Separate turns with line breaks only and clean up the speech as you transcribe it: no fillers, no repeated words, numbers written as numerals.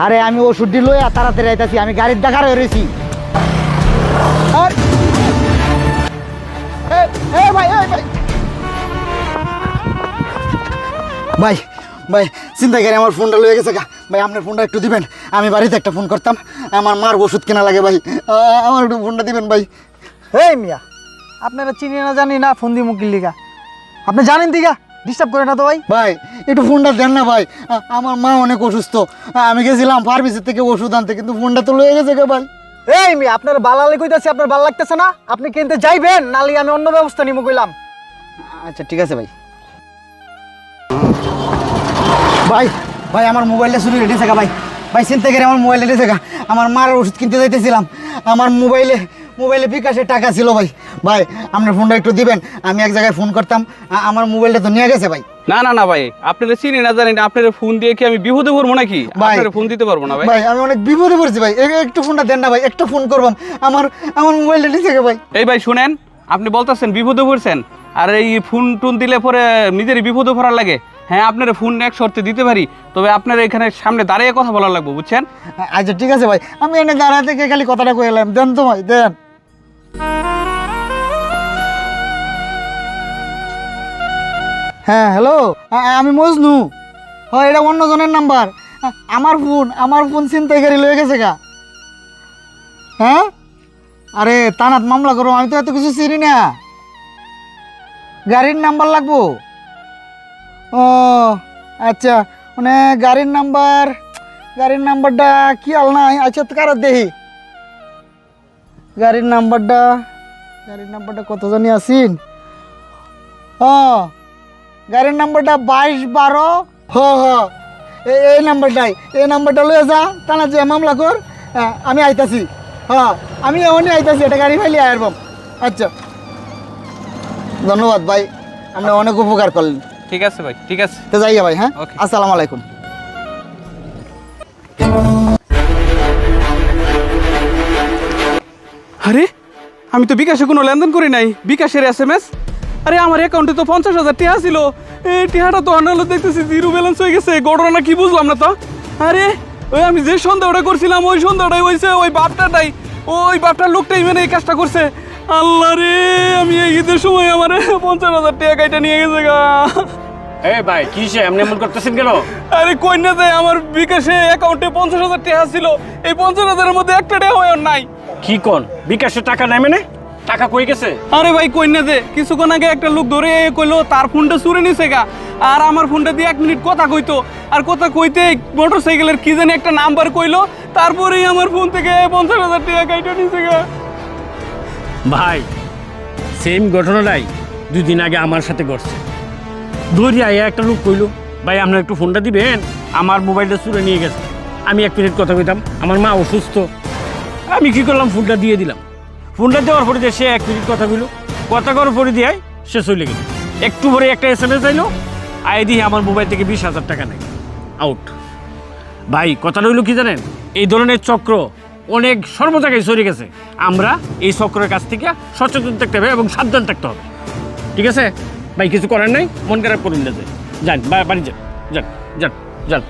আরে আমি ওষুধটি লইয়া তাড়াতাড়ি আইতাছি, আমি গাড়ির দেখার রয়েছি। ভাই ভাই চিন্তা করি আমার ফোনটা লয়ে গেছে গা। ভাই আপনার ফোনটা একটু দিবেন, আমি বাড়িতে একটা ফোন করতাম, আমার মার ওষুধ কেনা লাগে ভাই, আমার একটু ফোনটা দিবেন ভাই।
এই মিয়া, আপনারা চিনি না জানি না ফোন দিয়ে মুকিল লিগা, আপনি জানেন দিঘা ডিস্টার্ব করে না তো ভাই।
ভাই একটু ফোনটা দেন না ভাই, আমার মা অনেক অসুস্থ, আমি গেছিলাম ফার্মেসি থেকে ওষুধ আনতে, কিন্তু ফোনটা তো লয়ে গেছে গা ভাই।
এই মিয়া, আপনার বালালে কইতাছি, আপনার ভালো লাগতেছে না, আপনি কিনতে যাইবেন, নালি আমি অন্য ব্যবস্থা নিব কইলাম।
আচ্ছা ঠিক আছে ভাই। ভাই ভাই আমার মোবাইলটা চুরি রেডি থাকা ভাই, ভাই চিন্তা করে আমার মোবাইল রেডি থাকা, আমার মার ওষুধ কিনতে যাইতেছিলাম, আমার মোবাইলে বিকাশে টাকা ছিল ভাই। ভাই আপনার ফোনটা একটু দিবেন, আমি এক জায়গায় ফোন করতাম, আমার মোবাইলটা তো নিয়ে গেছে ভাই।
না না না ভাই, আপনারা চিনি না জানি না, আপনারা ফোন দিয়ে কি আমি বিপদে পড়বো নাকি?
ভাই
আপনারা ফোন দিতে পারবো না ভাই।
ভাই আমি অনেক বিপদে পড়েছি ভাই, একটু ফোনটা দেন না ভাই, একটু ফোন করবাম, আমার মোবাইলটা রেডি থাকে ভাই।
এই ভাই শুনেন, আপনি বলতেছেন বিপদে পড়ছেন, আর এই ফোন টোন দিলে পরে নিজেরই বিপদে পড়ার লাগে। হ্যাঁ আপনারা ফোন এক শর্তে দিতে পারি, তবে আপনারা এখানে সামনে দাঁড়িয়ে কথা বলার লাগবে, বুঝছেন?
আচ্ছা ঠিক আছে ভাই, আমি এনে দাঁড়া থেকে খালি কথাটা কয়ে এলাম, দেন তো ভাই দেন। হ্যাঁ হ্যালো, আমি মজনু। হয় এটা অন্য জনের নাম্বার, আমার ফোন ছিনতাইকারী লয়ে গেছে গা। হ্যাঁ আরে তানাত মামলা করো, আমি তো এত কিছু চিনি না, গাড়ির নাম্বার লাগবো। ও আচ্ছা, মানে গাড়ির নাম্বারটা কি আল নাই। আচ্ছা তো কারো দেখি গাড়ির নাম্বারটা কত জানি আছেন। ও গাড়ির নাম্বারটা 2212। এই নাম্বারটা লয়ে যা, টানা যে মামলা কর, আমি আইতাছি। আমি এমনই আইতাছি, এটা গাড়ি ফাইলি আয়ারবাম। আচ্ছা ধন্যবাদ ভাই, আপনি অনেক উপকার করলেন।
ঠিক আছে ভাই, ঠিক আছে,
তো যাইয়া ভাই। হ্যাঁ
ওকে।
আসসালামু আলাইকুম।
আরে আমি তো বিকাশে কোনো লেনদেন করি নাই, বিকাশের SMS। আরে আমার অ্যাকাউন্টে তো 50,000 টাকা ছিল, এই টাকাটা তো আনালো দেখতেছি জিরো ব্যালেন্স হয়ে গেছে, ঘটনা কি বুঝলাম না তো। আরে ওই আমি যে সন্দেহটা করছিলাম, ওই সন্দেহটাই হয়েছে, ওই বাপটার লোকটাই মানে এই কাজটা করছে। আল্লাহ রে, আমি এই ঈদের সময় আমার 50,000 টাকা কাইটা নিয়ে গেছে গা।
এই ভাই কিসে এমন এমন করতেছেন কেন?
আরে কই না যায়, আমার বিকাশে অ্যাকাউন্টে 50,000 টাকা ছিল, এই 50,000-এর মধ্যে একটা টাকা হয় নাই।
কি কোন বিকাশে টাকা নাই মানে? টাকা কই গেছে?
আরে ভাই কই না যে, কিছুক্ষণ আগে একটা লোক ধরে কইলো তার ফোনটা চুরি নিছে গা, আর আমার ফোনটা দিয়ে 1 মিনিট কথা কইতো, আর কথা কইতে মোটরসাইকেলের কি জানি একটা নাম্বার কইলো, তারপরেই আমার ফোন থেকে 50,000 টাকা কাইটা নিছে গা।
ভাই সেম ঘটনাটাই 2 দিন আগে আমার সাথে ঘটছে। দৌড়িয়ে আয়া একটা লোক কইলো, ভাই আপনার একটু ফোনটা দিবেন, আমার মোবাইলটা চুরে নিয়ে গেছে। আমি 1 মিনিট কথা কইতাম, আমার মা অসুস্থ। আমি কি করলাম, ফোনটা দিয়ে দিলাম। ফোনটা দেওয়ার পরে সে 1 মিনিট কথা কইলো, কথা করার পরে দিয়ে সে চলে গেল। একটু পরে একটা SMS আইলো, আয় দিয়ে আমার মোবাইল থেকে 20,000 টাকা নেয়, আউট। ভাই কথাটা হইলো কি জানেন, এই ধরনের চক্র অনেক সর্ব জায়গায় চলে গেছে। আমরা এই চক্রের কাছ থেকে সচেতন থাকতে হবে এবং সাবধান থাকতে হবে, ঠিক আছে ভাই? কিছু করার নাই, মন খারাপ করুন না, যান বাড়ি যান, যান যান যান।